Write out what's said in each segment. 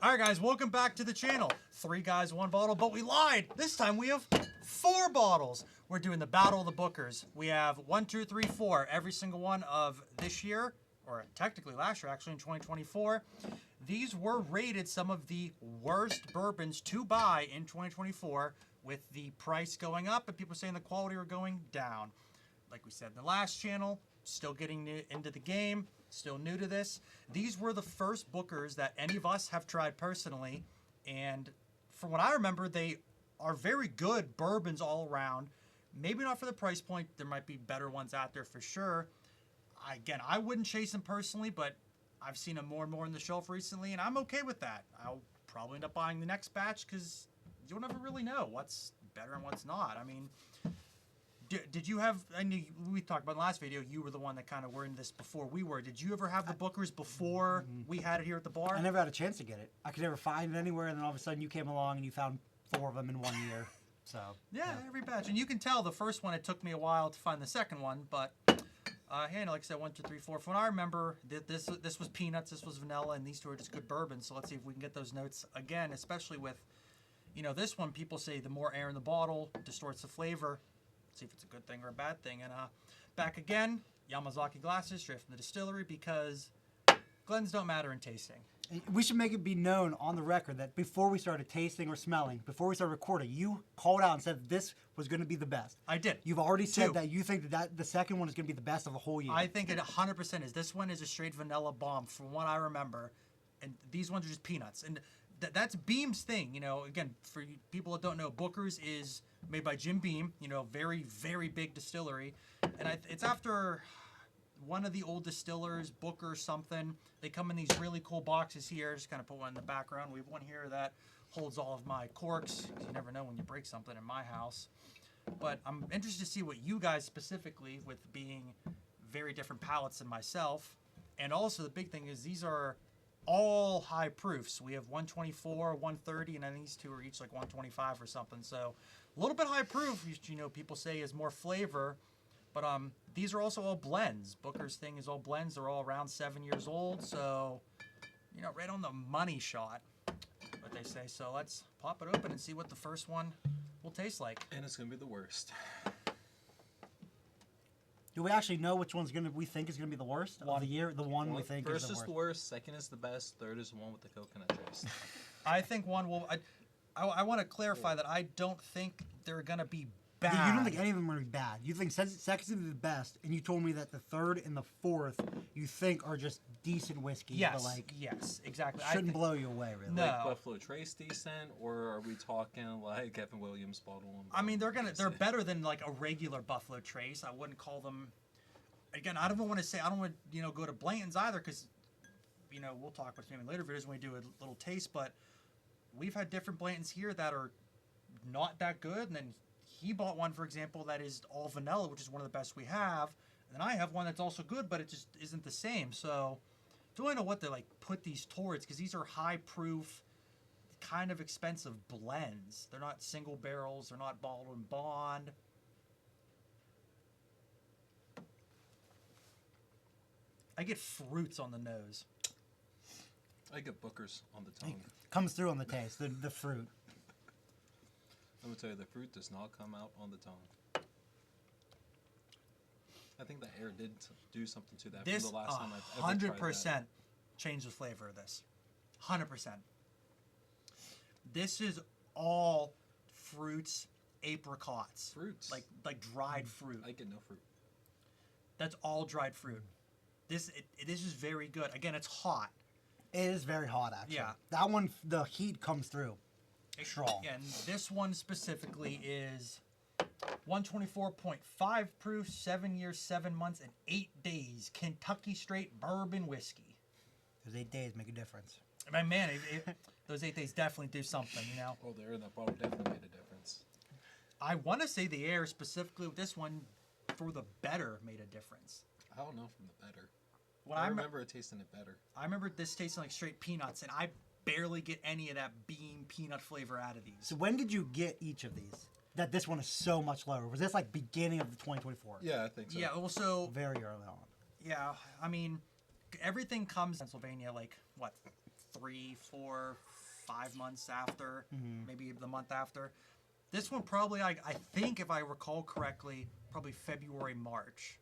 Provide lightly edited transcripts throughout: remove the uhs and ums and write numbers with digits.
All right, guys, welcome back to the channel. 3 guys, 1 bottle, but we lied. This time we have 4 bottles. We're doing the Battle of the Bookers. We have 1, 2, 3, 4, every single one of this year, or technically last year, actually in 2024. These were rated some of the worst bourbons to buy in 2024, with the price going up and people saying the quality are going down. Like we said in the last channel, still getting into the game, still new to this. These were the first Bookers that any of us have tried personally, and from what I remember, they are very good bourbons all around. Maybe not for the price point. There might be better ones out there for sure. Again, I wouldn't chase them personally, but I've seen them more and more on the shelf recently, and I'm okay with that. I'll probably end up buying the next batch because you'll never really know what's better and what's not. I mean, did you have, I knew we talked about in the last video, you were the one that kind of were in this before we were. Did you ever have the Bookers before we had it here at the bar? I never had a chance to get it. I could never find it anywhere, and then all of a sudden you came along and you found 4 of them in 1 year. So yeah, every batch. And you can tell the first one, it took me a while to find the second one, but hey, like I said, 1, 2, 3, 4. From what I remember, this was peanuts, this was vanilla, and these two are just good bourbons. So let's see if we can get those notes again, especially with, you know, this one, people say the more air in the bottle distorts the flavor. See if it's a good thing or a bad thing. And back again, Yamazaki glasses straight from the distillery, because Glens don't matter in tasting. we should make it be known on the record that before we started tasting or smelling, before we started recording, you called out and said this was going to be the best. I did. You've already said that you think that the second one is going to be the best of the whole year. I think it 100% is. This one is a straight vanilla bomb from what I remember. And these ones are just peanuts. And that's Beam's thing. You know, again, for people that don't know, Booker's is made by Jim Beam, you know, very, very big distillery. And it's after one of the old distillers, Booker something. They come in these really cool boxes here. Just kind of put one in the background. We have one here that holds all of my corks. You never know when you break something in my house. But I'm interested to see what you guys specifically, with being very different palates than myself. And also the big thing is these are all high proofs. We have 124, 130, and then these two are each like 125 or something. So a little bit high proof, you know, people say is more flavor. But these are also all blends. Booker's thing is all blends. They're all around 7 years old. So, you know, right on the money shot, what they say. So let's pop it open and see what the first one will taste like. And it's going to be the worst. Do we actually know which one's we think is gonna be the worst of the year? The one we think first is the worst. First is the worst. Second is the best. Third is the one with the coconut taste. I think one will. I want to clarify that I don't think they're gonna be bad. You don't think any of them are gonna be bad. You think second's gonna be the best, and you told me that the third and the fourth you think are just decent whiskey. Yes, but like, yes, exactly. Shouldn't blow you away, really. No. Like Buffalo Trace decent, or are we talking like Evan Williams bottle one? I mean, they're better than like a regular Buffalo Trace. I wouldn't call them. Again, I don't want to go to Blanton's either, because, you know, we'll talk about maybe later videos when we do a little taste, but we've had different Blantons here that are not that good, and then he bought one, for example, that is all vanilla, which is one of the best we have, and then I have one that's also good, but it just isn't the same. So don't really know what to like put these towards, because these are high proof, kind of expensive blends. They're not single barrels, they're not bottled and bond. I get fruits on the nose. I get Booker's on the tongue. It comes through on the taste, the fruit. I'm gonna tell you, the fruit does not come out on the tongue. I think the air did do something to that. This from the last time I've ever tried 100% changed the flavor of this. 100%. This is all fruits, apricots. Fruits. Like dried fruit. I get no fruit. That's all dried fruit. This is very good. Again, it's hot. It is very hot, actually. Yeah. That one, the heat comes through. Strong. And this one specifically is 124.5 proof, 7 years, 7 months, and 8 days. Kentucky straight bourbon whiskey. Those 8 days make a difference. I mean, man, those 8 days definitely do something, you know? Oh, the air in that bottle definitely made a difference. I want to say the air, specifically with this one, for the better, made a difference. I don't know from the better. When I remember it tasting it better. I remember this tasting like straight peanuts, and I barely get any of that Beam peanut flavor out of these. So when did you get each of these? That this one is so much lower. Was this like beginning of the 2024? Yeah, I think so. Yeah, also Very early on. yeah, I mean, everything comes Pennsylvania like what, 3, 4, 5 months after, maybe the month after. This one probably, I think if I recall correctly, probably February, March.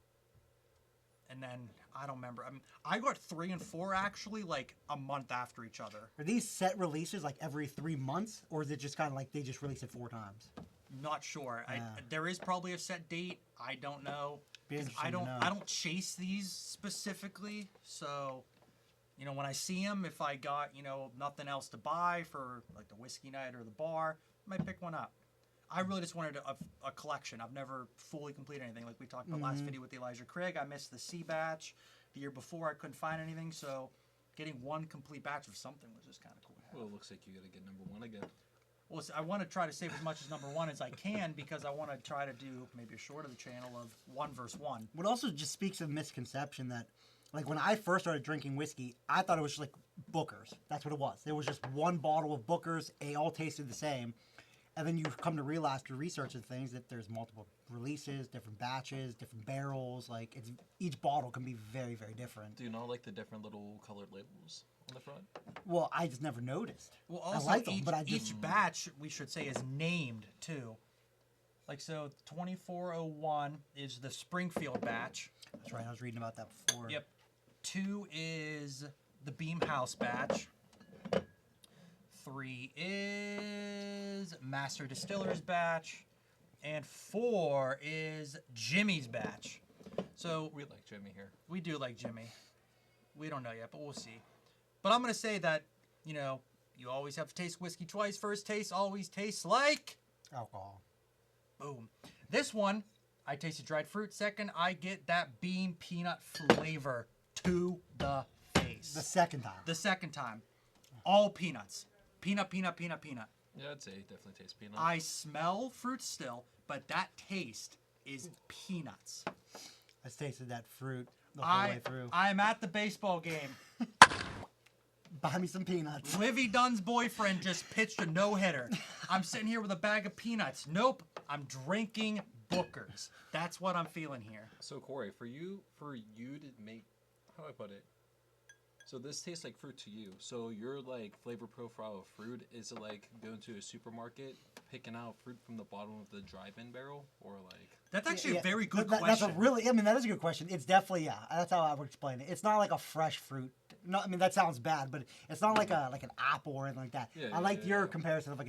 And then, I don't remember. I got 3 and 4 actually like a month after each other. Are these set releases like every 3 months, or is it just kind of like they just release it 4 times? Not sure. There is probably a set date. I don't know. Be interesting I to don't. know. I don't chase these specifically. So, when I see them, if I got nothing else to buy for like the whiskey night or the bar, I might pick one up. I really just wanted a collection. I've never fully completed anything. Like we talked about last video with Elijah Craig. I missed the C batch. The year before, I couldn't find anything. So, getting one complete batch of something was just kind of cool. Well, it looks like you got to get number 1 again. Well, I want to try to save as much as number 1 as I can because I want to try to do maybe a short of the channel of 1 versus 1. What also just speaks of misconception that, like, when I first started drinking whiskey, I thought it was just like Booker's. That's what it was. There was just one bottle of Booker's. They all tasted the same. And then you come to realize through research and things that there's multiple releases, different batches, different barrels. Like, each bottle can be very, very different. Do you not like the different little colored labels on the front? Well, I just never noticed. Well, also I like them, but I just... each batch, we should say, is named, too. Like, so 2401 is the Springfield Batch. That's right, I was reading about that before. Yep. 2 is the Beam House Batch. 3 is Master Distillers Batch. And 4 is Jimmy's Batch. So We like Jimmy here. we do like Jimmy. We don't know yet, but we'll see. But I'm going to say that, you always have to taste whiskey twice. First taste always tastes like... Alcohol. Boom. This one, I tasted dried fruit. Second, I get that bean peanut flavor to the face. The second time. The second time. All peanuts. Peanut, peanut, peanut, peanut. Yeah, I'd say it definitely tastes peanut. I smell fruit still, but that taste is peanuts. I tasted that fruit the whole way through. I'm at the baseball game. Buy me some peanuts. Livy Dunn's boyfriend just pitched a no-hitter. I'm sitting here with a bag of peanuts. Nope. I'm drinking Booker's. That's what I'm feeling here. So Corey, for you to make, how do I put it? So this tastes like fruit to you. So your like flavor profile of fruit, is it like going to a supermarket, picking out fruit from the bottom of the drive-in barrel, or like? That's actually a very good That's question. that is a good question. It's definitely, yeah, that's how I would explain it. It's not like a fresh fruit. No, that sounds bad, but it's not like an apple or anything like that. Yeah, I like your yeah. comparison of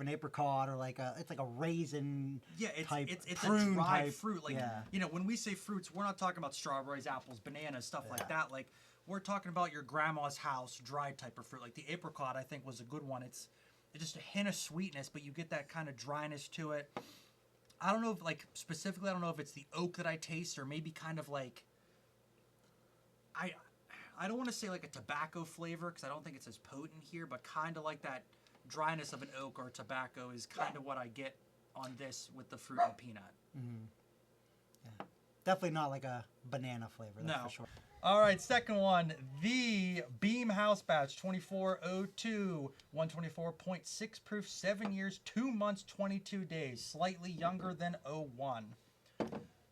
an apricot, or it's like a raisin. Yeah, type it's a prune dried type, fruit. Like yeah. when we say fruits, we're not talking about strawberries, apples, bananas, stuff like that. Like we're talking about your grandma's house dried type of fruit. Like the apricot, I think was a good one. It's just a hint of sweetness, but you get that kind of dryness to it. I don't know if specifically, I don't know if it's the oak that I taste, or maybe kind of like I don't want to say like a tobacco flavor because I don't think it's as potent here, but kind of like that dryness of an oak or tobacco is kind of what I get on this with the fruit and peanut. Yeah. Definitely not like a banana flavor. That's for sure. All right, second one, the Beam House Batch 2402, 124.6 proof, 7 years, 2 months, 22 days, slightly younger than 01.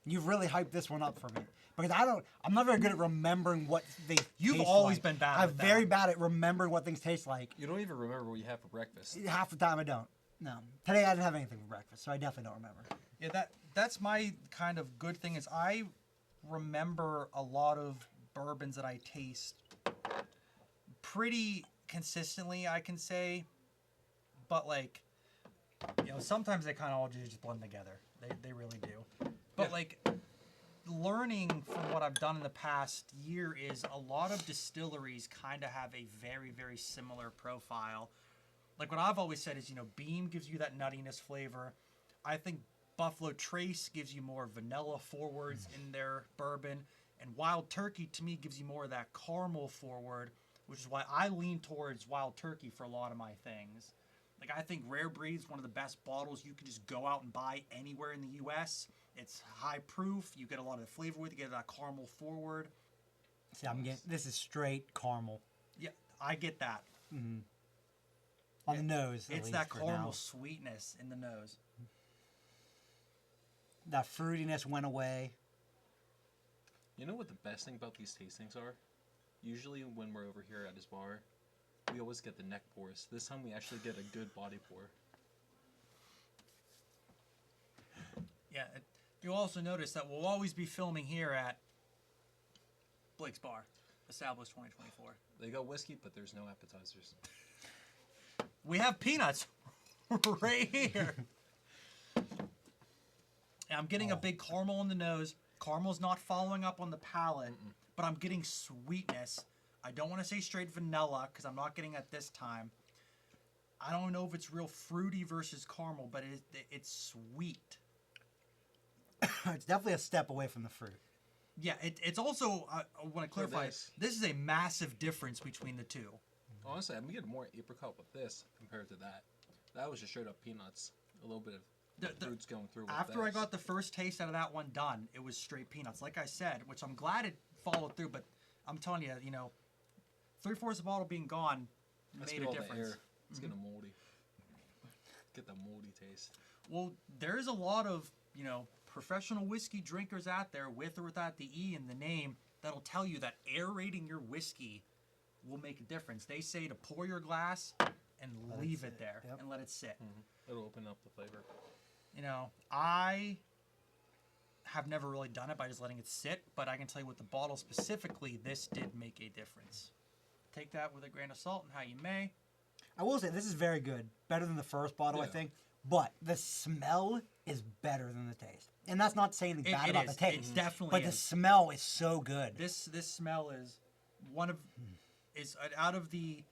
You've really hyped this one up for me. Because I'm not very good at remembering what they You've taste always like. been bad I'm with that. very bad at remembering what things taste like. You don't even remember what you had for breakfast. Half the time I don't. No. Today I didn't have anything for breakfast, so I definitely don't remember. Yeah, that's my kind of good thing is I remember a lot of bourbons that I taste pretty consistently, I can say. But sometimes they kind of all just blend together. They really do. But learning from what I've done in the past year is a lot of distilleries kind of have a very, very similar profile. Like what I've always said is, Beam gives you that nuttiness flavor. I think Buffalo Trace gives you more vanilla forwards in their bourbon. And Wild Turkey, to me, gives you more of that caramel forward, which is why I lean towards Wild Turkey for a lot of my things. Like, I think Rare Breed is one of the best bottles you can just go out and buy anywhere in the U.S. It's high proof. You get a lot of the flavor with it. You get that caramel forward. See, this is straight caramel. Yeah, I get that. Mm-hmm. On the nose. It's that caramel sweetness in the nose. That fruitiness went away. You know what the best thing about these tastings are? Usually when we're over here at his bar, we always get the neck pours. This time we actually get a good body pour. Yeah, you'll also notice that we'll always be filming here at Blake's Bar, established 2024. They got whiskey, but there's no appetizers. We have peanuts right here. And I'm getting a big caramel in the nose. Caramel's not following up on the palate, but I'm getting sweetness. I don't want to say straight vanilla because I'm not getting it this time. I don't know if it's real fruity versus caramel, but it's sweet. It's definitely a step away from the fruit. Yeah, it's also, I want to clarify, this. this is a massive difference between the two. Honestly, I'm getting more apricot with this compared to that. That was just straight up peanuts. A little bit of fruits going through with After I this. got the first taste out of that one done, it was straight peanuts. Like I said, which I'm glad it followed through, but I'm telling you, 3/4 of the bottle being gone Let's made get a all the difference. air. It's getting moldy. Get the moldy taste. Well, there's a lot of, professional whiskey drinkers out there with or without the E in the name that'll tell you that aerating your whiskey will make a difference. They say to pour your glass and leave it there and let it sit. It'll open up the flavor. I have never really done it by just letting it sit, but I can tell you with the bottle specifically, this did make a difference. Take that with a grain of salt and how you may. I will say this is very good, better than the first bottle, I Yeah. think. But the smell is better than the taste, and that's not saying anything bad It about is. the taste. It definitely but the is. smell is so good. This smell is one of is out of the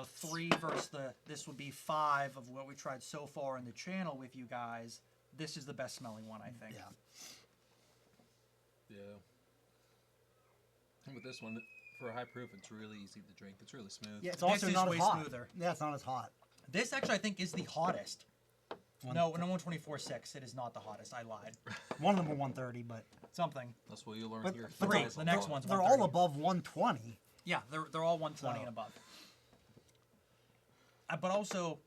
3 versus this would be 5 of what we tried so far in the channel with you guys. This is the best smelling one, I think. Yeah. Yeah. And with this one, for a high proof, it's really easy to drink. It's really smooth. Yeah, it's This also is not way as hot. smoother. Yeah, it's not as hot. This actually I think is the hottest. No, 124.6. It is not the hottest. I lied. One of them are 130, but Something. That's what you learn But- here. but Three. Guys The A next Bottle. one's they're 130. all above 120. Yeah, they're all 120 and above. But also,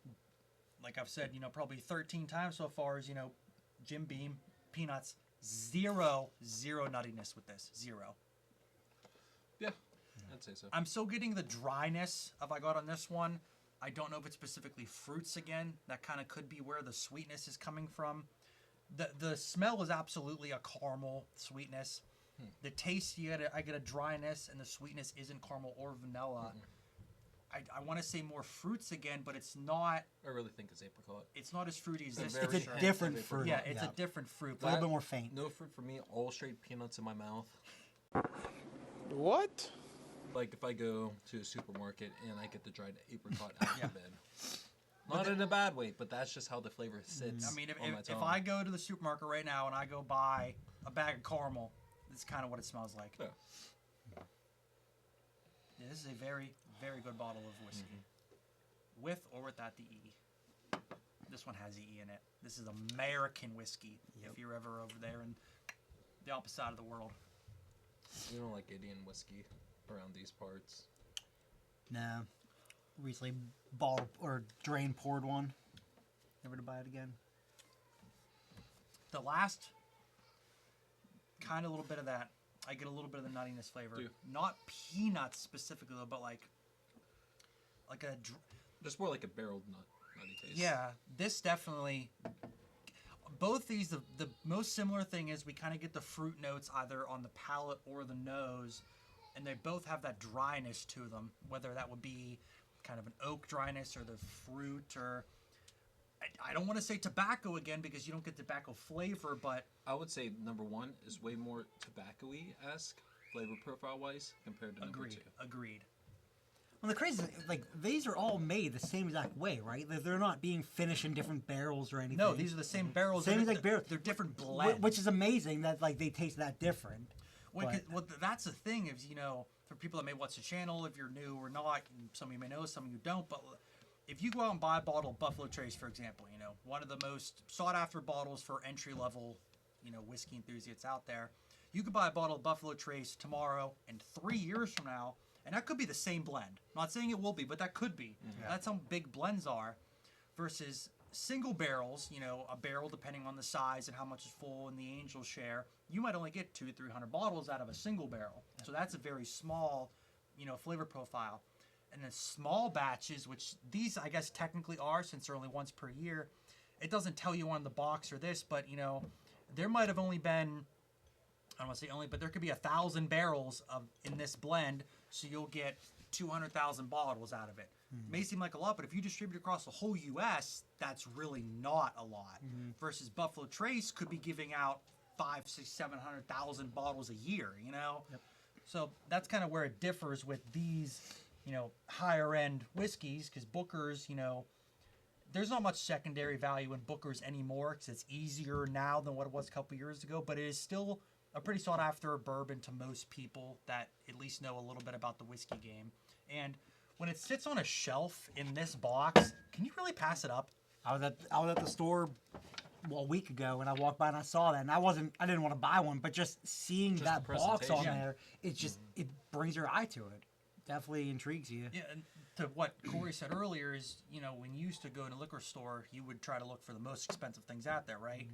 like I've said, probably 13 times so far is, Jim Beam, peanuts, zero nuttiness with this. Zero. Yeah, I'd say so. I'm still getting the dryness of I got on this one. I don't know if it's specifically fruits again. That kind of could be where the sweetness is coming from. The smell is absolutely a caramel sweetness. The taste, I get a dryness, and the sweetness isn't caramel or vanilla. I want to say more fruits again, but it's not. I really think it's apricot. It's not as fruity as this. very It's a sure. different Yeah, fruit. Yeah, it's a different fruit. a little But bit more faint. No fruit for me. All straight peanuts in my mouth. What? Like if I go to a supermarket and I get the dried apricot out of bed. Not in a bad way, but that's just how the flavor sits. I mean, on my if tongue. I go to the supermarket right now and I go buy a bag of caramel, this is kind of what it smells like. Yeah. Yeah, this is a very, very good bottle of whiskey. With or without the E. This one has the E in it. This is American whiskey, if you're ever over there in the opposite side of the world. We don't like Indian whiskey around these parts. Nah. Recently bottle or drain poured one. Never to buy it again. The last kind of little bit of that, I get a little bit of the nuttiness flavor. Do. Not peanuts specifically, though, but like a Just more like a barreled nutty taste. yeah. This definitely. Both these, the most similar thing is we kind of get the fruit notes either on the palate or the nose, and they both have that dryness to them. Whether that would be kind of an oak dryness or the fruit, or I don't want to say tobacco again because you don't get tobacco flavor, but I would say number one is way more tobacco-y-esque flavor profile-wise compared to number two. agreed. Well, the crazy thing, like, these are all made the same exact way, right? They're not being finished in different barrels or anything. No, these are the same barrels. Same they're- exact barrels. They're different blends. Which is amazing that, like, they taste that different. But- That's the thing is, for people that may watch the channel, if you're new or not, and some of you may know, some of you don't, but if you go out and buy a bottle of Buffalo Trace, for example, one of the most sought-after bottles for entry-level, whiskey enthusiasts out there, you could buy a bottle of Buffalo Trace tomorrow and 3 years from now, and that could be the same blend. I'm not saying it will be, but that could be. That's how big blends are versus single barrels, a barrel depending on the size and how much is full in the Angel share, you might only get 200-300 bottles out of a single barrel. So that's a very small, flavor profile. And then small batches, which these I guess technically are, since they're only once per year, it doesn't tell you on the box or this, but there might have only been, I don't want to say only, but there could be 1,000 barrels in this blend, so you'll get 200,000 bottles out of it. May seem like a lot, but if you distribute across the whole U.S., that's really not a lot. Versus Buffalo Trace could be giving out 500,000, 600,000, 700,000 bottles a year. Yep. So that's kind of where it differs with these, higher end whiskeys, because Booker's, there's not much secondary value in Booker's anymore, because it's easier now than what it was a couple years ago, but it is still a pretty sought after bourbon to most people that at least know a little bit about the whiskey game. And when it sits on a shelf in this box, can you really pass it up? I was at the store a week ago, and I walked by and I saw that, and I didn't want to buy one, but just seeing that the box on presentation. there, it brings your eye to it. Definitely intrigues you. Yeah, and to what Corey said earlier is, when you used to go in a liquor store, you would try to look for the most expensive things out there, right?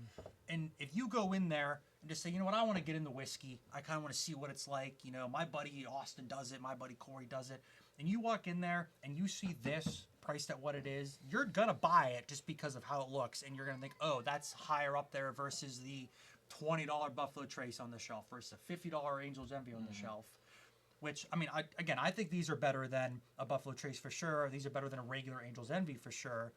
And if you go in there and just say, you know what, I want to get into whiskey, I kind of want to see what it's like, my buddy Austin does it, my buddy Corey does it, and you walk in there and you see this priced at what it is, you're going to buy it just because of how it looks, and you're going to think, oh, that's higher up there versus the $20 Buffalo Trace on the shelf versus a $50 Angel's Envy on the shelf. Which, I think these are better than a Buffalo Trace for sure. These are better than a regular Angel's Envy for sure.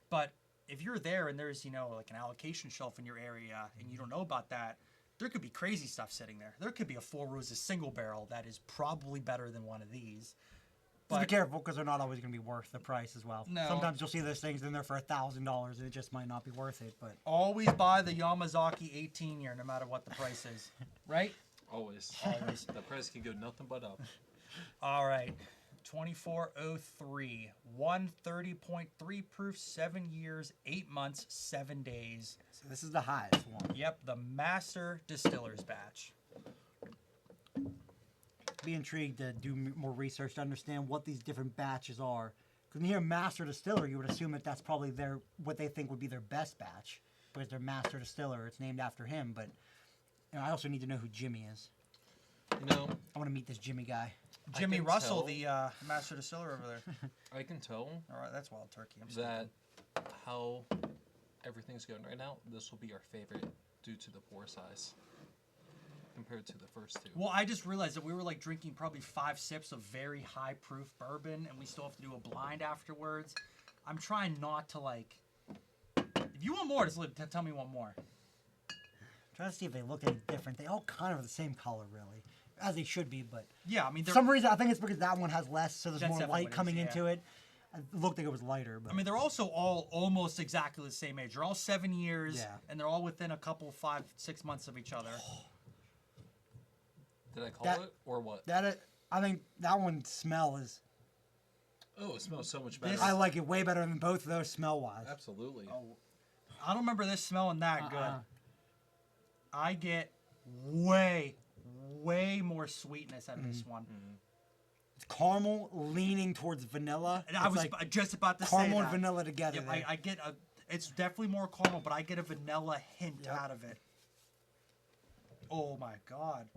But if you're there and there's, like an allocation shelf in your area and you don't know about that, there could be crazy stuff sitting there. There could be a Four Roses single barrel that is probably better than one of these. Just be careful, because they're not always going to be worth the price as well. No. Sometimes you'll see those things in there for $1,000, and it just might not be worth it. But Always buy the Yamazaki 18 year, no matter what the price is. Right? Always. The price can go nothing but up. All right. 2403. 130.3 proof, 7 years, 8 months, 7 days. so this is the highest one. Yep, the Master Distillers batch. Be intrigued to do more research to understand what these different batches are. Because when you hear Master Distiller, you would assume that that's probably what they think would be their best batch, because they're Master Distiller. It's named after him, but I also need to know who Jimmy is. I want to meet this Jimmy guy. Jimmy can Russell, tell- the Master Distiller over there. I can tell All right, that's wild turkey. I'm that how everything's going right now, this will be our favorite due to the pour size compared to the first two. Well, I just realized that we were like drinking probably 5 sips of very high proof bourbon, and we still have to do a blind afterwards. I'm trying not to if you want more, just tell me one more. Trying to see if they look any different. They all kind of are the same color, really, as they should be. But Yeah, I mean, for some reason, I think it's because that one has less, so there's That's more definitely light what it coming is, into it. It looked like it was lighter, but they're also all almost exactly the same age. They're all 7 years, Yeah. and they're all within a couple 5-6 months of each other. Did I call That- it or what? I think that one smell is. Oh, it smells so much better. This- I like it way better than both of those smell wise. Absolutely. I don't remember this smelling that good. Uh-uh. I get way more sweetness out of this one. It's caramel leaning towards vanilla. And I It's was like just about to say caramel that. and vanilla together. Yep, there. I get it's definitely more caramel, but I get a vanilla hint Yep. out of it. Oh my god.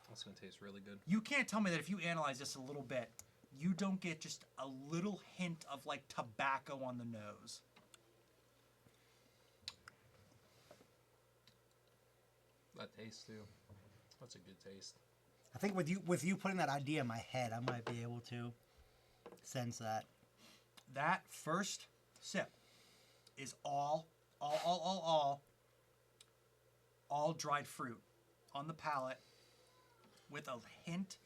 That's gonna taste really good. You can't tell me that if you analyze this a little bit, you don't get just a little hint of like tobacco on the nose. That taste too. That's a good taste. I think with you putting that idea in my head, I might be able to sense that. That first sip is all dried fruit on the palate with a hint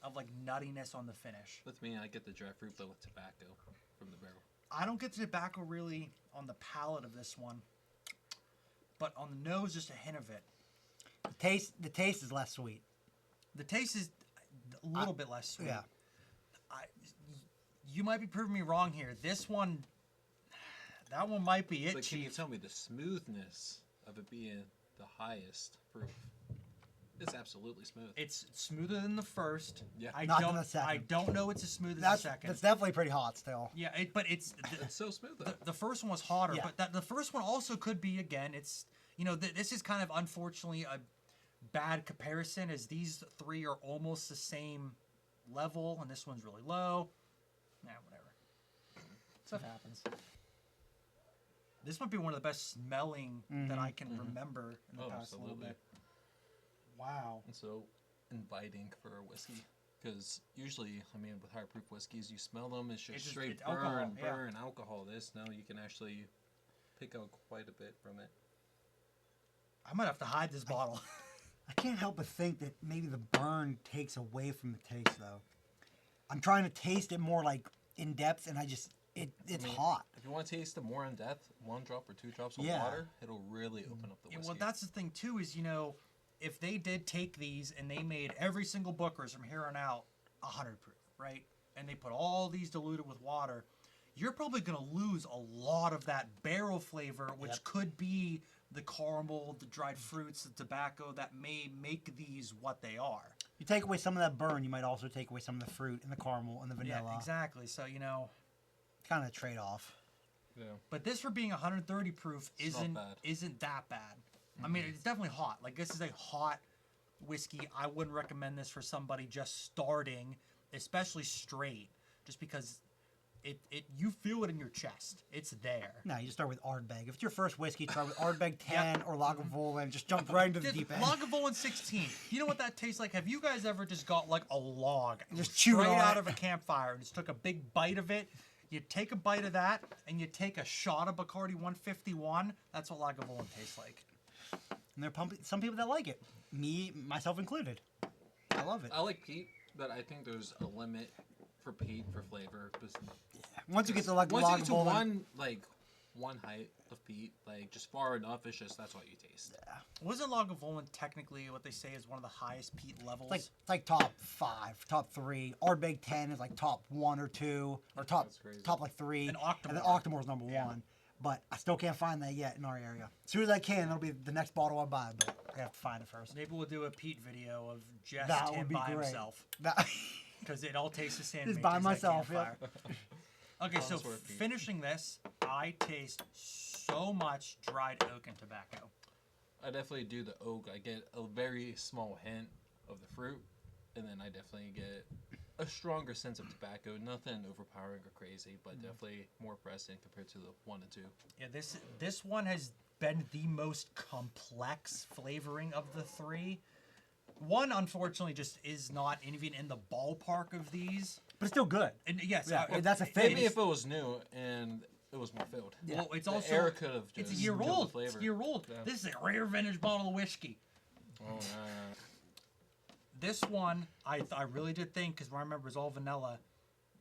of like nuttiness on the finish. With me, I get the dry fruit, but with tobacco from the barrel. I don't get the tobacco really on the palate of this one, but on the nose, just a hint of it. The taste is less sweet. The taste is a little bit less sweet. Yeah. You might be proving me wrong here. This one, that one might be it, But can you Chief. tell me the smoothness of it being the highest proof? It's absolutely smooth. It's smoother than the first. Yeah. Not than the second. I don't know it's as smooth as That's the second. that's definitely pretty hot still. Yeah, but it's It's so smooth though. the first one was hotter, Yeah. but the first one also could be again. It's this is kind of unfortunately a bad comparison, as these three are almost the same level, and this one's really low. Nah, whatever. Stuff happens. This might be one of the best smelling that I can remember in the past little bit. Wow. And so inviting for a whiskey. Because usually, I mean, with higher proof whiskeys, you smell them, it's just straight burn, alcohol. This, now you can actually pick out quite a bit from it. I might have to hide this bottle. I can't help but think that maybe the burn takes away from the taste, though. I'm trying to taste it more like in depth, and it's hot. If you want to taste it more in depth, 1 drop or 2 drops of water, it'll really open up the whiskey. Well, that's the thing too. Is if they did take these and they made every single Booker's from here on out 100 proof, right? And they put all these diluted with water, you're probably going to lose a lot of that barrel flavor, which could be the caramel, the dried fruits, the tobacco that may make these what they are. You take away some of that burn, you might also take away some of the fruit and the caramel and the vanilla. Yeah, exactly. So, It's kind of a trade-off. Yeah. But this for being 130 proof isn't that bad. I mean, it's definitely hot. Like, this is a hot whiskey. I wouldn't recommend this for somebody just starting, especially straight, just because you feel it in your chest. It's there. No, you just start with Ardbeg. If it's your first whiskey, start with Ardbeg 10 or Lagavulin. Just jump right into the deep end. Lagavulin 16. You know what that tastes like? Have you guys ever just got like a log just chew straight on out it of a campfire and just took a big bite of it? You take a bite of that and you take a shot of Bacardi 151. That's what Lagavulin tastes like. And there are some people that like it. Me, myself included. I love it. I like peat, but I think there's a limit for peat for flavor. Once you get to Lagavulin, once you get to one height of peat, like just far enough, it's just that's what you taste. Yeah. Wasn't Lagavulin technically what they say is one of the highest peat levels? It's like top 5, top 3. Ardbeg 10 is like top 1 or 2, or top like 3. And Octomore. And then Octomore's number 1. But I still can't find that yet in our area. As soon as I can, that'll be the next bottle I buy, but I have to find it first. Maybe we'll do a Pete video of just That him would be by great. himself. Because it all tastes the same. Just by myself, yeah. Okay, so finishing this, I taste so much dried oak and tobacco. I definitely do the oak. I get a very small hint of the fruit, and then I definitely get a stronger sense of tobacco. Nothing overpowering or crazy, but definitely more present compared to the 1 and 2. Yeah, this one has been the most complex flavoring of the 3. 1, unfortunately, just is not even in the ballpark of these. But it's still good. And yes, that's a thing. Maybe if it was new and it was more filled. Yeah. Well, it's the also air could have just it's a year killed old. the flavor. It's a year old. Yeah. This is a rare vintage bottle of whiskey. Oh, nah. This one, I really did think, because I remember it was all vanilla.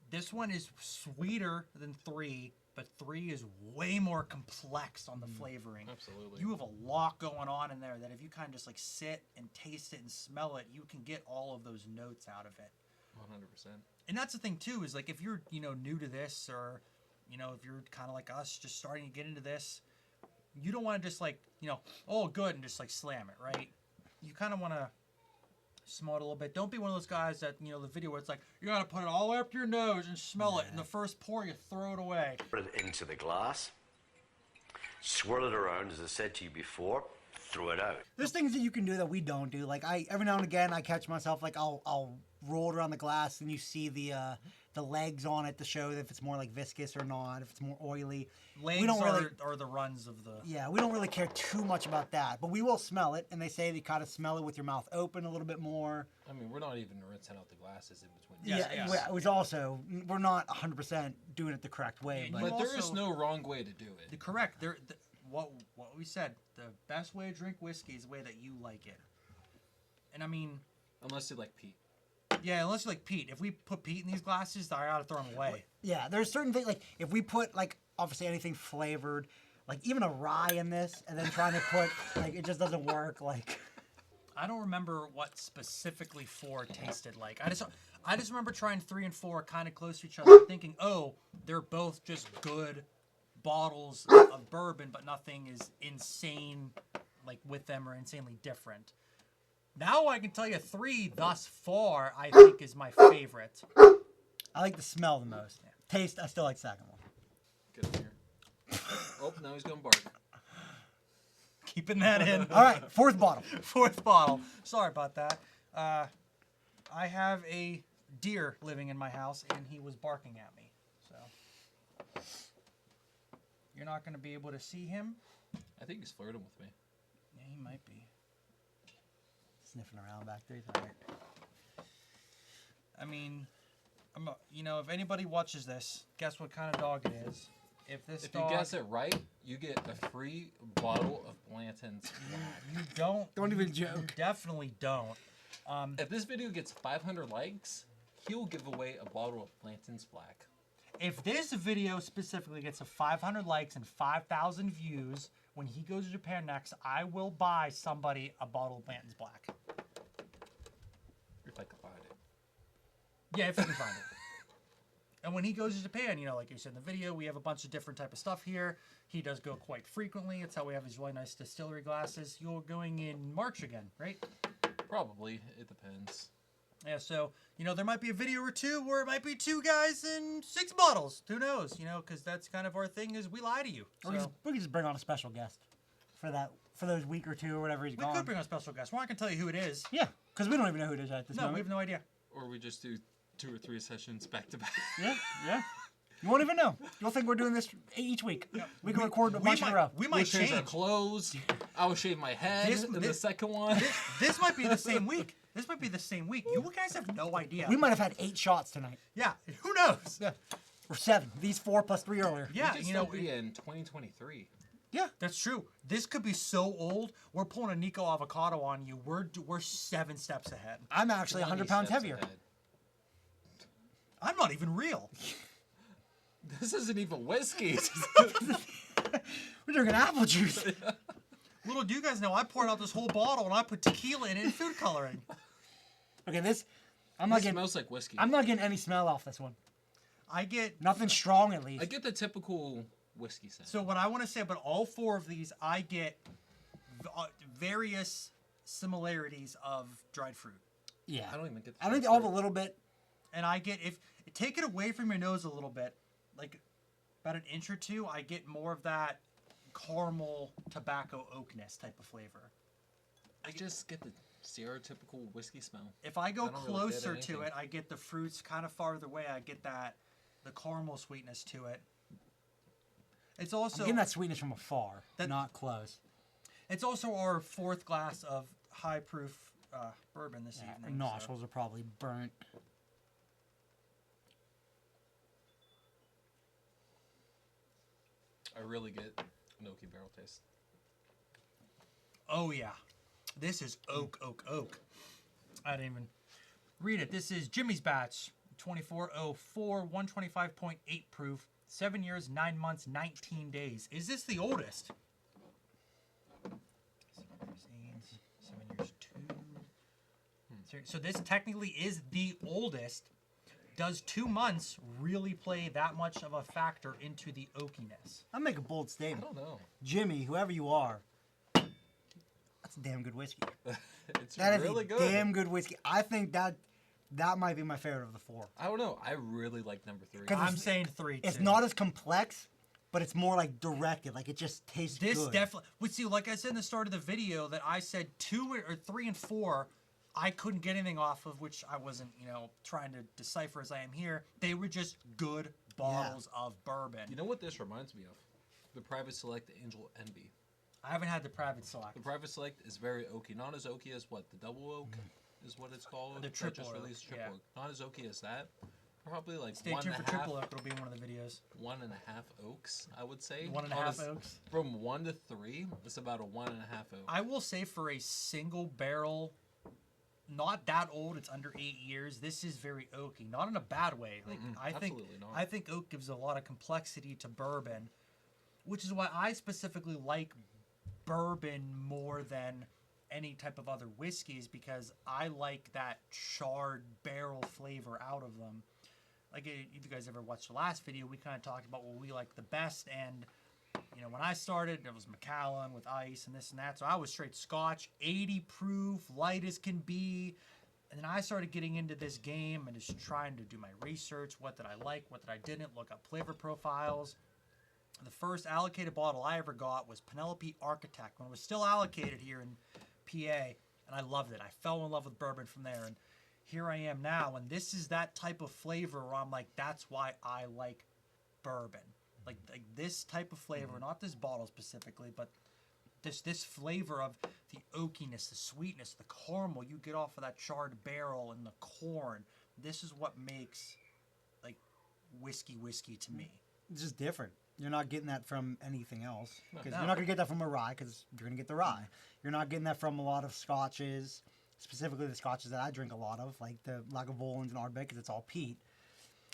This one is sweeter than 3, but 3 is way more complex on the flavoring. Absolutely. You have a lot going on in there that if you kind of just like sit and taste it and smell it, you can get all of those notes out of it. 100%. And that's the thing too, is like if you're, new to this, or, if you're kind of like us, just starting to get into this, you don't want to just like, oh, good, and just like slam it, right? You kind of want to smell it a little bit. Don't be one of those guys that, the video where it's like, you got to put it all up your nose and smell it. And the first pour, you throw it away. Put it into the glass, swirl it around, as I said to you before, throw it out. There's things that you can do that we don't do. Like every now and again, I catch myself like I'll roll it around the glass, and you see the legs on it to show if it's more like viscous or not, if it's more oily. Legs we don't really, are the runs of the... Yeah, we don't really care too much about that, but we will smell it, and they say you kind of smell it with your mouth open a little bit more. I mean, we're not even rinsing out the glasses in between. Yes. Which also, we're not 100% doing it the correct way. Yeah, But there is also- no wrong way to do it. Correct. What we said, the best way to drink whiskey is the way that you like it. And I mean... Unless you like peat. Yeah, unless you like peat. If we put peat in these glasses, I gotta throw them away. Yeah, there's certain things, like if we put like obviously anything flavored, like even a rye in this, and then trying to put like it just doesn't work. Like I don't remember what specifically 4 tasted like. I just remember trying 3 and 4 kind of close to each other, thinking, oh, they're both just good bottles of bourbon, but nothing is insane like with them or insanely different. Now I can tell you 3 thus far I think is my favorite. I like the smell the most. Yeah. Taste, I still like the second one. Get in here. Oh, now he's going to bark. Keeping that in. All right, 4th bottle. 4th bottle. Sorry about that. I have a deer living in my house, and he was barking at me. So you're not going to be able to see him. I think he's flirting with me. Yeah, he might be. Sniffing around back there. He's all right. I mean, if anybody watches this, guess what kind of dog it is. If you guess it right, you get a free bottle of Blanton's. You don't. Don't even You joke. definitely don't. If this video gets 500 likes, he'll give away a bottle of Blanton's Black. If this video specifically gets to 500 likes and 5,000 views, when he goes to Japan next, I will buy somebody a bottle of Blanton's Black. If I can find it. Yeah, if you can find it. And when he goes to Japan, like you said in the video, we have a bunch of different type of stuff here. He does go quite frequently. It's how we have these really nice distillery glasses. You're going in March again, right? Probably. It depends. Yeah, so, there might be a video or two where it might be 2 guys and 6 bottles. Who knows? Because that's kind of our thing is we lie to you. Or So we could just bring on a special guest for those week or two or whatever he's we gone. could bring on a special guest. We're not going to tell you who it is. Yeah, because we don't even know who it is at this No, we moment. have no idea. Or we just do 2 or 3 sessions back to back. Yeah. You won't even know. You'll think we're doing this each week. We can record a bunch in a row. We We'll might change our change. clothes. I will shave my head in the second one. This might be the same week. This might be the same week. You guys have no idea. We might have had 8 shots tonight. Yeah, who knows? Yeah. Or 7. These 4 plus 3 earlier. Yeah, We could still be in 2023. Yeah. That's true. This could be so old. We're pulling a Nico avocado on you. We're 7 steps ahead. I'm actually 100 pounds steps heavier. ahead. I'm not even real. This isn't even whiskey. We're drinking apple juice. Little do you guys know, I poured out this whole bottle and I put tequila in it and food coloring. Okay, I'm It not getting. smells like whiskey. I'm not getting any smell off this one. I get Nothing strong, at least. I get the typical whiskey scent. so what I want to say about all 4 of these, I get various similarities of dried fruit, Yeah. I don't even get the I think taste all of of a it. little bit. and I get if take it away from your nose a little bit, like about an inch or 2, I get more of that caramel tobacco oakness type of flavor. I just get the stereotypical whiskey smell. If I go I don't really get closer to anything. it, I get the fruits kind of farther away. I get the caramel sweetness to it. It's I'm also getting that sweetness from afar, That- not close. it's also our 4th glass of high proof bourbon this Yeah, our evening. nostrils are probably burnt. I really get an oaky barrel taste. Oh yeah, this is oak. I didn't even read it. This is Jimmy's batch, 2404, 125.8 proof, 7 years, 9 months, 19 days. Is this the oldest? 7 years, 2. So this technically is the oldest. Does 2 months really play that much of a factor into the oakiness? I'll make a bold I statement. don't know. Jimmy, whoever you are, that's damn good whiskey. It's That is really a good. damn good whiskey. I think that might be my favorite of the 4. I don't know. I really like number 3. 'Cause I'm saying 3 It's too. not as complex, but it's more like directed. Like it just tastes This good. definitely. Would see, like I said in the start of the video, that I said 2 or 3 and 4, I couldn't get anything off of, which I wasn't, trying to decipher as I am here. They were just good bottles of bourbon. You know what this reminds me of? The Private Select Angel Envy. I haven't had the private select. The Private Select is very oaky. Not as oaky as what? The Double Oak is what it's called? The That Triple just Oak, released Triple yeah. Oak. Not as oaky as that. Probably like Stay one tuned and for a half- Triple Oak. It'll be in one of the videos. 1.5 oaks, I would say. 1.5 oaks. From 1 to 3, it's about a 1.5 oak. I will say for a single barrel, not that old. It's under 8 years. This is very oaky, not in a bad way. Like absolutely not. I think oak gives a lot of complexity to bourbon, which is why I specifically like bourbon more than any type of other whiskeys, because I like that charred barrel flavor out of them. Like, if you guys ever watched the last video, we kind of talked about what we like the best, and when I started, it was Macallan with ice and this and that, so I was straight Scotch, 80 proof, light as can be. And then I started getting into this game and just trying to do my research. What did I like? What did I didn't? Look up flavor profiles. The first allocated bottle I ever got was Penelope Architect when it was still allocated here in PA, and I loved it. I fell in love with bourbon from there. And here I am now, and this is that type of flavor where I'm like, that's why I like bourbon. Like this type of flavor, not this bottle specifically, but this flavor of the oakiness, the sweetness, the caramel you get off of that charred barrel and the corn. This is what makes like whiskey to me. It's just different. You're not getting that from anything else. Because No. you're not going to get that from a rye because you're going to get the rye. You're not getting that from a lot of scotches, specifically the scotches that I drink a lot of, like the Lagavulins and Ardbeg, because it's all peat.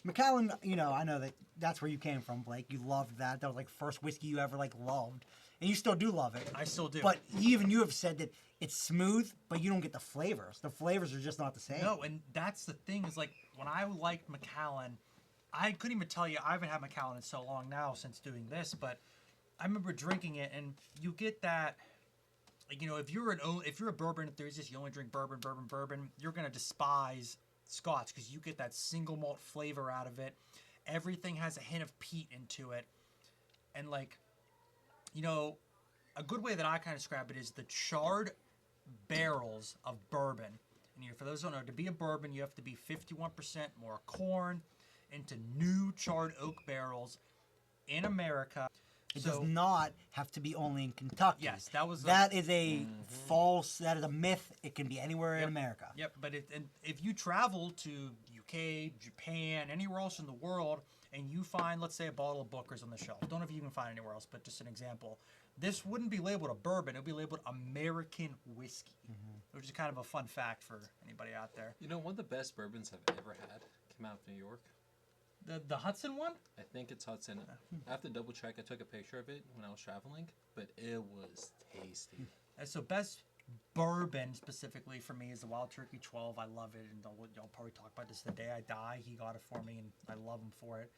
Macallan, you know, I know that's where you came from, Blake. You loved that. That was like first whiskey you ever like loved. And you still do love it. I still do. But even you have said that it's smooth, but you don't get the flavors. The flavors are just not the same. No, and that's the thing is like when I liked Macallan, I couldn't even tell you. I haven't had Macallan in so long now since doing this, but I remember drinking it, and you get that. Like, you know, if you're a bourbon enthusiast, you only drink bourbon, you're gonna despise Scotch because you get that single malt flavor out of it. Everything has a hint of peat into it, and like, you know, a good way that I kind of describe it is the charred barrels of bourbon. And for those who don't know, to be a bourbon, you have to be 51% more corn into new charred oak barrels in America. It does not have to be only in Kentucky. Yes, that is a false. That is a myth. It can be anywhere in America. Yep, but if you travel to UK, Japan, anywhere else in the world, and you find, let's say, a bottle of Booker's on the shelf. Don't know if you can find it anywhere else, but just an example. This wouldn't be labeled a bourbon. It would be labeled American whiskey, which is kind of a fun fact for anybody out there. You know, one of the best bourbons I've ever had came out of New York. The Hudson one? I think it's Hudson. I have to double check. I took a picture of it when I was traveling, but it was tasty. And so best bourbon specifically for me is the Wild Turkey 12. I love it, and I'll probably talk about this the day I die. He got it for me, and I love him for it.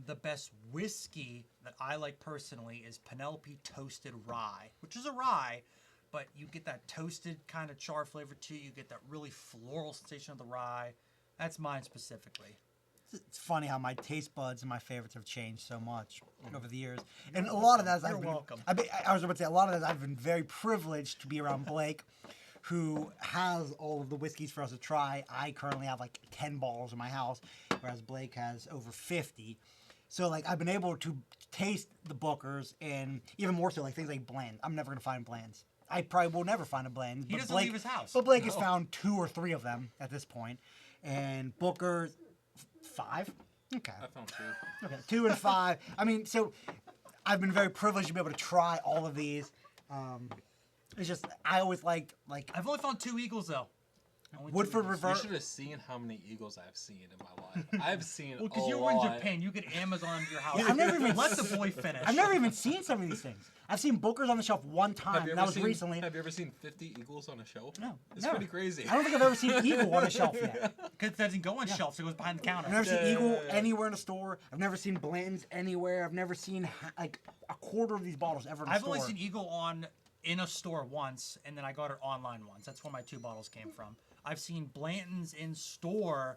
The best whiskey that I like personally is Penelope Toasted Rye, which is a rye, but you get that toasted kind of char flavor too. You get that really floral sensation of the rye. That's mine specifically. It's funny how my taste buds and my favorites have changed so much over the years, and a lot of that is You're welcome. I was about to say a lot of that I've been very privileged to be around Blake, who has all of the whiskeys for us to try. I currently have like 10 bottles in my house, whereas Blake has over 50. So like I've been able to taste the Bookers and even more so like things like blend. I'm never gonna find blends. I probably will never find a blend. He doesn't leave his house. But Blake has found 2 or 3 of them at this point, and Booker 5. Okay. I found 2. Okay, 2 and 5. I mean, so I've been very privileged to be able to try all of these. It's just I always liked like I've only found 2 Eagles though. Only 2 Woodford Eagles. You Reverse. should have seen how many eagles I've seen in my life. I've seen Well, because a you were in lot. Japan, you get Amazon to your house. Yeah, I've never even let the boy finish. I've never even seen some of these things. I've seen Bookers on the shelf one time, Have you and ever that was seen, recently. Have you ever seen 50 eagles on a shelf? No, It's never. pretty crazy. I don't think I've ever seen Eagle on a shelf yet. Because it doesn't go on shelves, it goes behind the counter. I've never seen Eagle Yeah. anywhere in a store. I've never seen blends anywhere. I've never seen like a quarter of these bottles ever in a I've store. only seen Eagle in a store once, and then I got it online once. That's where my 2 bottles came from. I've seen Blanton's in store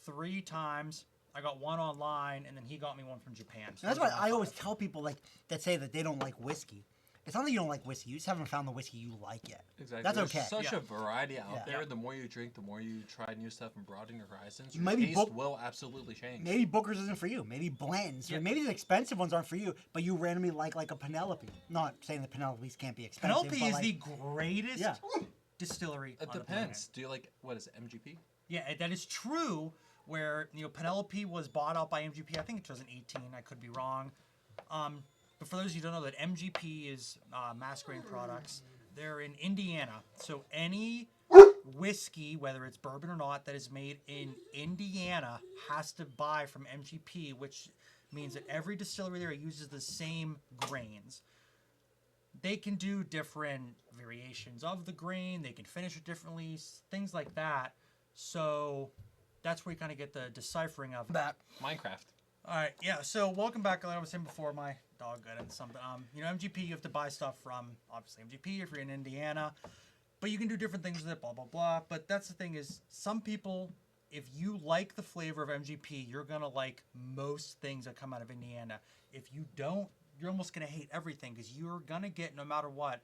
3 times. I got one online, and then he got me one from Japan. So And that's those why are my I always 5. tell people like that say that they don't like whiskey. It's not that you don't like whiskey. You just haven't found the whiskey you like yet. Exactly. That's There's okay. such Yeah. a variety out Yeah. there. Yeah. The more you drink, the more you try new stuff and broaden your horizons. Your Maybe taste will absolutely change. Maybe Booker's isn't for you. Maybe blends. Or Yeah. maybe the expensive ones aren't for you, but you randomly like a Penelope. Not saying that Penelopes can't be expensive. Penelope but is like, the greatest Yeah. distillery It on the depends. Do you like, what is it, MGP? Yeah, that is true. Where Penelope was bought out by MGP. I think in 2018. I could be wrong. But for those of you who don't know, that MGP is Masquerade Products. They're in Indiana. So any whiskey, whether it's bourbon or not, that is made in Indiana has to buy from MGP, which means that every distillery there uses the same grains. They can do different variations of the grain. They can finish it differently, things like that. So that's where you kind of get the deciphering of that. Minecraft. All right, yeah. So welcome back. Like I was saying before, my dog got into something. MGP, you have to buy stuff from obviously MGP if you're in Indiana, but you can do different things with it. Blah blah blah. But that's the thing is, some people, if you like the flavor of MGP, you're gonna like most things that come out of Indiana. If you don't, you're almost gonna hate everything because you're gonna get, no matter what,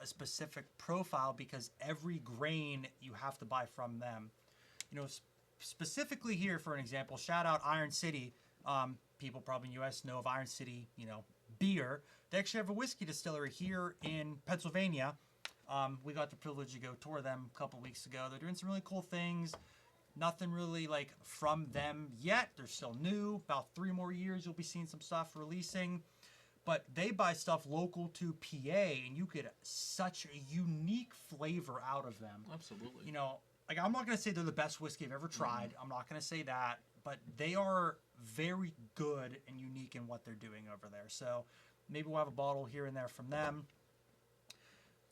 a specific profile because every grain you have to buy from them. You know, specifically here, for an example, shout out Iron City. People probably in the U.S. know of Iron City, you know, beer. They actually have a whiskey distillery here in Pennsylvania. We got the privilege to go tour them a couple weeks ago. They're doing some really cool things. Nothing really like from them yet. They're still new. About 3 more years, you'll be seeing some stuff releasing. But they buy stuff local to PA, and you get such a unique flavor out of them. Absolutely. You know, like I'm not gonna say they're the best whiskey I've ever tried. I'm not gonna say that, but they are very good and unique in what they're doing over there. So maybe we'll have a bottle here and there from them.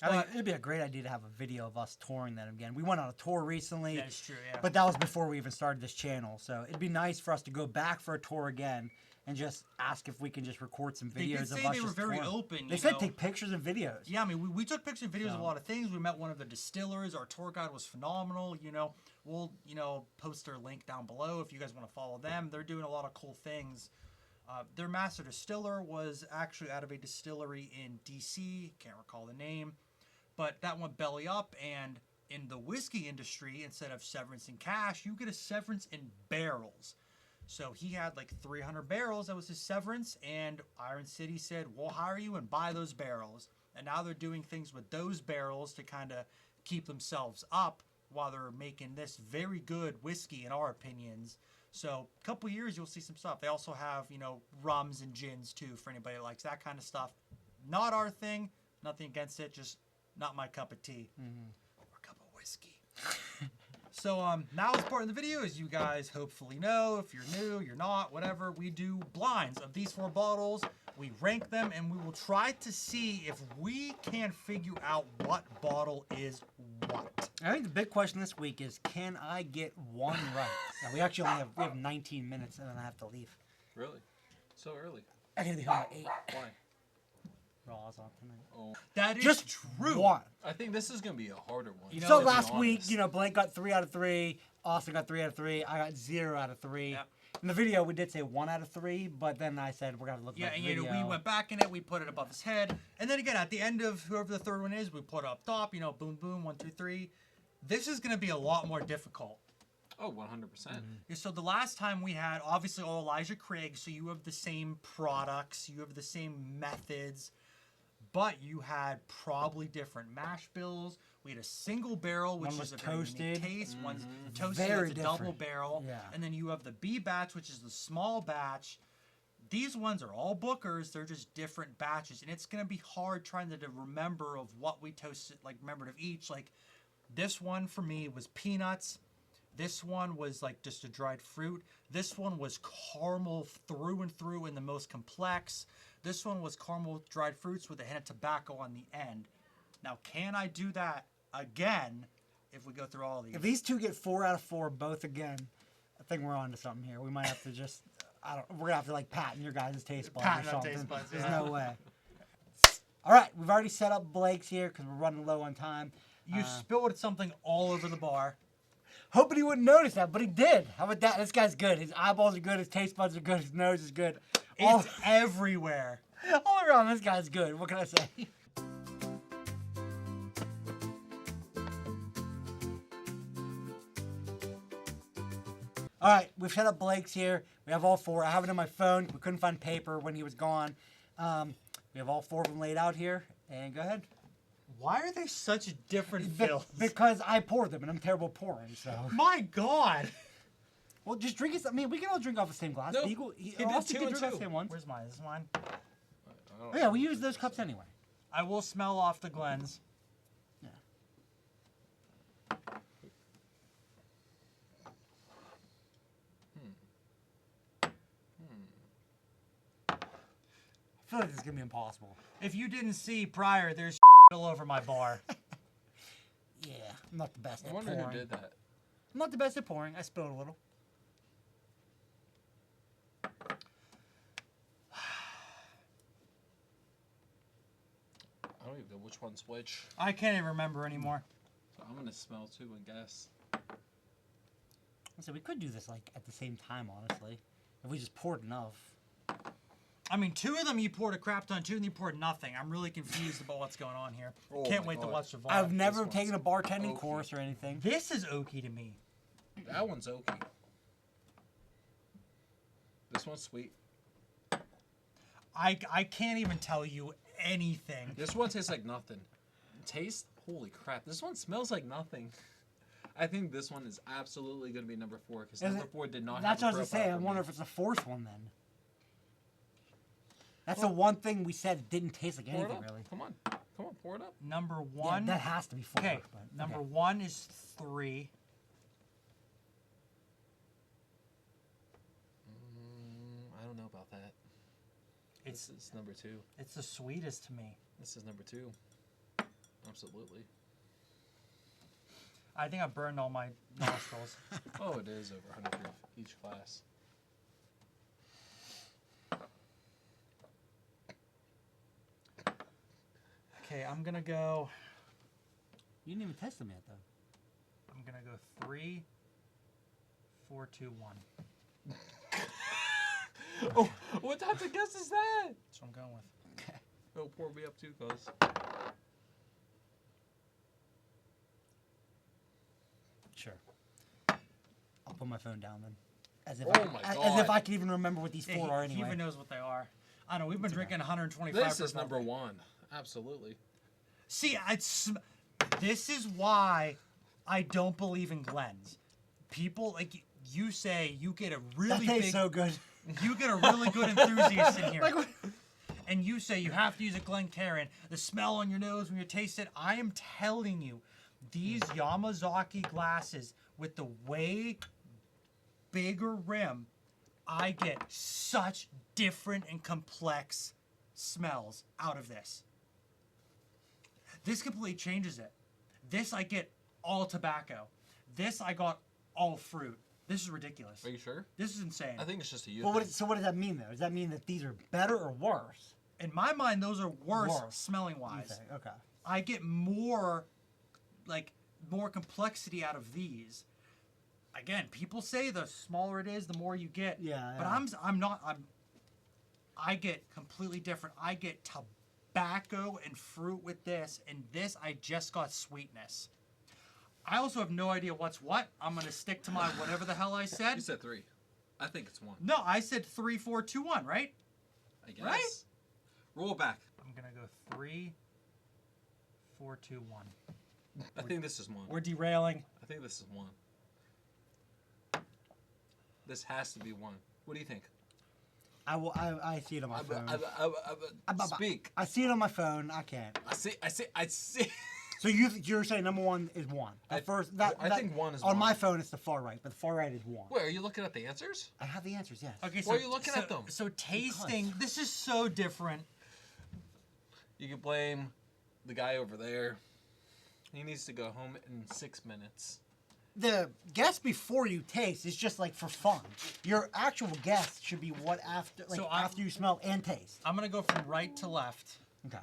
I think it'd be a great idea to have a video of us touring them again. We went on a tour recently. Yeah, it's true, yeah. But that was before we even started this channel. So it'd be nice for us to go back for a tour again and just ask if we can just record some They did videos say of us they were just very touring. open. They you said know. take pictures and videos. Yeah, I mean, we took pictures and videos of So- a lot of things. We met one of the distillers. Our tour guide was phenomenal. You know, we'll, you know, post their link down below if you guys want to follow them. They're doing a lot of cool things. Their master distiller was actually out of a distillery in D.C. Can't recall the name. But that went belly up, and in the whiskey industry, instead of severance in cash, you get a severance in barrels. So he had like 300 barrels. That was his severance, and Iron City said, we'll hire you and buy those barrels. And now they're doing things with those barrels to kind of keep themselves up while they're making this very good whiskey, in our opinions. So a couple years, you'll see some stuff. They also have, you know, rums and gins, too, for anybody that likes that kind of stuff. Not our thing. Nothing against it, just not my cup of tea or cup of whiskey. So now this part of the video, as you guys hopefully know, if you're new, you're not, whatever, we do blinds of these 4 bottles. We rank them, and we will try to see if we can figure out what bottle is what. I think the big question this week is, can I get one right? Now, we actually only have 19 minutes, and then I have to leave. Really? So early? I gotta be home at 8. Why? Raws on tonight. Oh, That is Just true. one. I think this is gonna be a harder one. You know, So to be last week, honest. you know, Blake got 3 out of 3. Austin got 3 out of 3. I got 0 out of 3. Yep. In the video, we did say 1 out of 3, but then I said we're gonna look Yeah, at the and you video. know, we went back in it, we put it above his head, and then again, at the end of whoever the third one is, we put it up top, you know, boom, boom, 1, 2, 3. This is going to be a lot more difficult. Oh, 100%. Yeah, so the last time we had, obviously, all Elijah Craig, so you have the same products, you have the same methods, but you had probably different mash bills. We had a single barrel, which One is was a very unique toasted. taste. One's toasted, Very that's a double different. barrel. Yeah. And then you have the B batch, which is the small batch. These ones are all Bookers. They're just different batches. And it's going to be hard trying to remember of what we toasted, like remembered of each. Like this one for me was peanuts. This one was like just a dried fruit. This one was caramel through and through in the most complex. This one was caramel dried fruits with a hint of tobacco on the end. Now, can I do that again if we go through all of these? If these two get 4 out of 4 both again, I think we're on to something here. We might have to just, we're going to have to like patent your guys' taste buds Patent or our something. taste buds, There's yeah. no way. All right, we've already set up Blake's here because we're running low on time. You spilled something all over the bar. Hoping he wouldn't notice that, but he did. How about that? This guy's good. His eyeballs are good. His taste buds are good. His nose is good. All, It's everywhere. all around, this guy's good. What can I say? All right, we've set up Blake's here. We have all 4. I have it on my phone. We couldn't find paper when he was gone. We have all 4 of them laid out here. And go ahead. Why are they such different fills? Because I poured them, and I'm terrible pouring. So, My God. well, just drink it. I mean, we can all drink off the same glass. Nope. Eagle, He did Austin 2 can and drink off 2. the same ones. Where's mine? Is this mine? I don't Oh, yeah, we use those cups anyway. I will smell off the Glens. Yeah. I feel like this is gonna be impossible. If you didn't see prior, there's all over my bar. Yeah, I'm not the best I at wonder pouring. who did that. I'm not the best at pouring. I spilled a little. I don't even know which one's which. I can't even remember anymore. So I'm gonna smell too and guess. So we could do this like at the same time, honestly, if we just poured enough. I mean, 2 of them you poured a crap ton, 2 and you poured nothing. I'm really confused about what's going on here. Oh Can't my wait to God. watch the VOD. I've never one's taken a bartending oaky. course or anything. This is oaky to me. That one's okay. This one's sweet. I can't even tell you anything. This one tastes like nothing. Taste? Holy crap. This one smells like nothing. I think this one is absolutely going to be number 4 because Is number it- 4 did not That's have what I a was gonna say. I profile for wonder me. if it's the fourth one then. That's the one thing we said didn't taste like Pour it anything up. really. Come on. Come on, pour it up. Number Yeah, 1. that has to be four. Okay, but- number okay. 1 is 3. I don't know about that. It's This is number 2. it's the sweetest to me. This is number 2. Absolutely. I think I burned all my nostrils. Oh, it is over 100 proof each glass. Okay, I'm gonna go. You didn't even test them yet though. I'm gonna go 3, 4, 2, 1. Oh, what type of guess is that? That's what I'm going with. Okay. Oh, pour me up too, cuz. Sure. I'll put my phone down then. As if Oh my as if God. I can even remember what these Yeah, four are he anyway. even knows what they are. I know we've been drinking 125. This is proof number all day. 1. Absolutely. See, this is why I don't believe in Glens. People like you say you get a That really tastes big, so good. you get a really good enthusiast in here. Like, what- And you say you have to use a Glencairn. The smell on your nose when you taste it. I am telling you, these Yamazaki glasses with the way bigger rim, I get such different and complex smells out of this. This completely changes it. This I get all tobacco. This I got all fruit. This is ridiculous. Are you sure? This is insane. I think it's just a you. Well, thing. so what does that mean though? Does that mean that these are better or worse? In my mind, those are worse, Worse. smelling You wise. think? Okay. I get more complexity out of these. Again, people say the smaller it is, the more you get. Yeah, But yeah. I get completely different. I get tobacco and fruit with this, and this I just got sweetness. I also have no idea what's what. I'm gonna stick to my whatever the hell I You said. said 3. I think it's 1. No, I said 3, 4, 2, 1, right? I guess. Right? Roll back. I'm gonna go 3, 4, 2, 1. I think this is 1. We're derailing. I think this is 1. This has to be 1. What do you think? I see it on my phone. Speak. I see it on my phone. I can't. I see. So you're saying number 1 is 1. The I- first I think 1 is on 1. my phone. It's the far right, but the far right is 1. Wait, are you looking at the answers? I have the answers. Yes. Okay, Why are you looking at them? So tasting, this is so different. You can blame the guy over there. He needs to go home in 6 minutes. The guess before you taste is just like for fun. Your actual guess should be what after, like So I- after you smell and taste. I'm gonna go from right to left. Okay.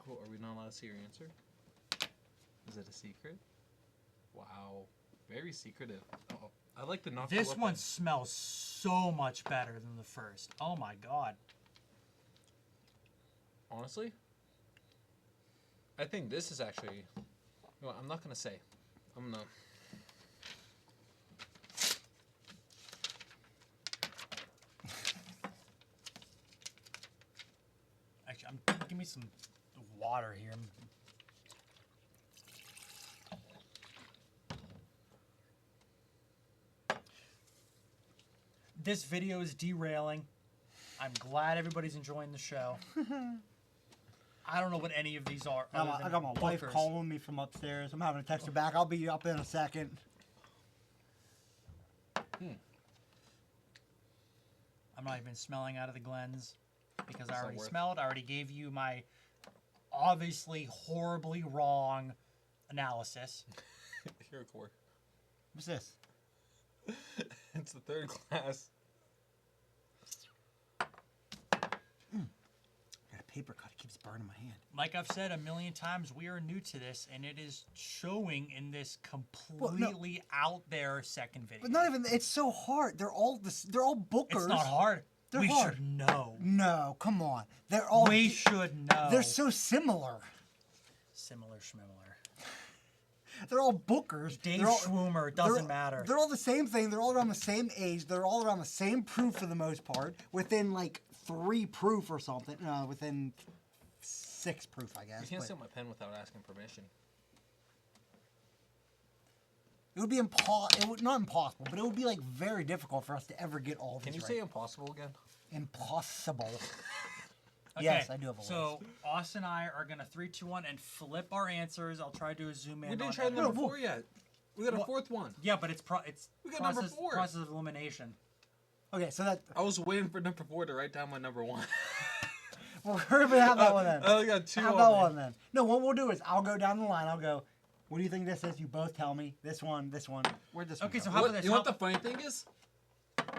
Oh, are we not allowed to see your answer? Is it a secret? Wow. Very secretive. Oh, I like the knock. This you up one in. smells so much better than the first. Oh my god. Honestly, I think this is actually. Well, I'm not gonna say. I'm gonna. Actually, give me some water here. This video is derailing. I'm glad everybody's enjoying the show. I don't know what any of these are. other I than got my wife Booker's. calling me from upstairs. I'm having to text her back. I'll be up in a second. I'm not even smelling out of the Glens because I not already worth it. smelled. I already gave you my obviously horribly wrong analysis. Here, Core. What's this? It's the third class. Got a paper cut. It keeps burning. burning my hand. Like I've said a million times, we are new to this, and it is showing in this completely out there second video. But not even. It's so hard. They're all bookers. It's not hard. They're we hard. should know. No, come on. They're all. We should know. They're so similar. Similar schmimilar. They're all bookers. Dave They're all- Schwoomer, it doesn't matter. They're all the same thing. They're all around the same age. They're all around the same proof for the most part. Within like 3 proof or something. Within 6 proof, I guess. You can't but steal my pen without asking permission. it would be not impossible, but it would be like very difficult for us to ever get all of Can these you right. say impossible again? Impossible. Okay, Yes, I do have a So Austin and I are gonna 3, 2, 1 and flip our answers. I'll try to zoom in. We didn't on try every- number 4 yet. We got a What? 4th one. Yeah, but it's We got number process, 4. process of elimination. Okay, so that I was waiting for number 4 to write down my number 1. we're gonna have that one then. I only got 2 Have on that me. one then. No, what we'll do is I'll go down the line. I'll go. What do you think this is? You both tell me. This one. Where'd this one Okay, go? so how about this? You know what How- the funny thing is?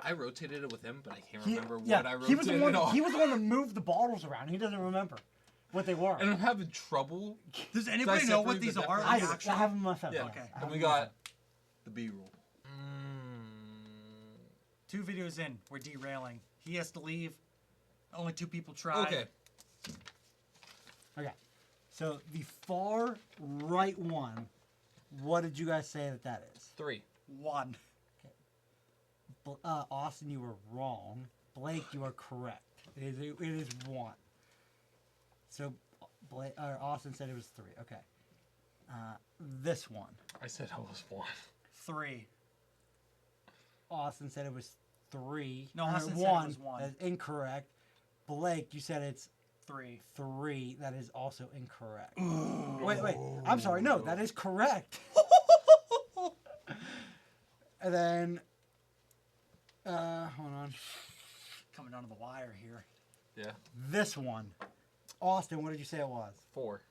I rotated it with him, but I can't He- remember yeah, what I rotated he was the one. on. He was the one that moved the bottles around. He doesn't remember what they were. And I'm having trouble. Does anybody know what separate these the are? difference? I Like, do. actually? I have them on my phone. Yeah. Okay. I have And them we on my got the B rule. 2 videos in, we're derailing. He has to leave. Only 2 people tried. Okay. phone. Okay. So the far right one. What did you guys say that is? 3. 1. Austin, you were wrong. Blake, you are correct. It is 1. So Austin said it was 3. Okay. This one. I said I was 1. 3. Austin said it was 3. No, Or Austin said it was 1. That's incorrect. Blake, you said it's 3. 3. That is also incorrect. Wait. I'm sorry. No, that is correct. And then, hold on. Coming down to the wire here. Yeah. This one. Austin, what did you say it was? 4.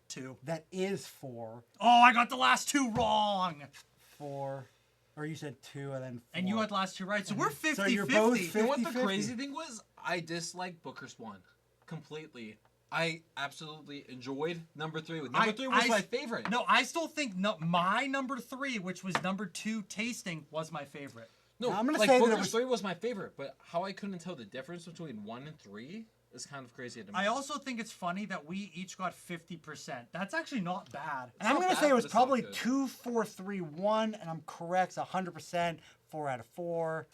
2. That is 4. Oh, I got the last 2 wrong. 4. Or you said 2 and then 4. And you got the last 2 right. So we're 50-50. So you're both You know what the 50-50. crazy thing was? I disliked Booker's 1 completely. I absolutely enjoyed number 3. Number 3 was my favorite. No, I still think my number 3, which was number 2 tasting, was my favorite. No, I'm gonna like say that it Booker's was- 3 was my favorite, but how I couldn't tell the difference between 1 and 3 is kind of crazy to me. I also think it's funny that we each got 50%. That's actually not bad. And I'm not going to bad, say it but was it's not probably good. 2, 4, 3, 1, and I'm correct. 100%. 4 out of 4.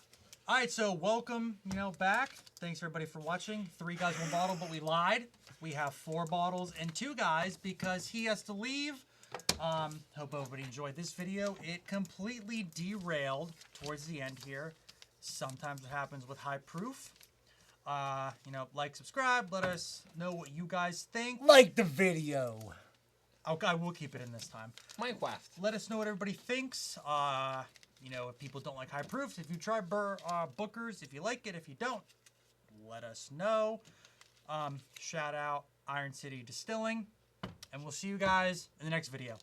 All right, so welcome, back. Thanks everybody for watching. 3 guys, 1 bottle, but we lied. We have 4 bottles and 2 guys because he has to leave. Hope everybody enjoyed this video. It completely derailed towards the end here. Sometimes it happens with high proof. Like, subscribe. Let us know what you guys think. Like the video. Okay, we'll keep it in this time. Minecraft. Let us know what everybody thinks. If people don't like high proofs, if you try Booker's, if you like it, if you don't, let us know. Shout out Iron City Distilling, and we'll see you guys in the next video.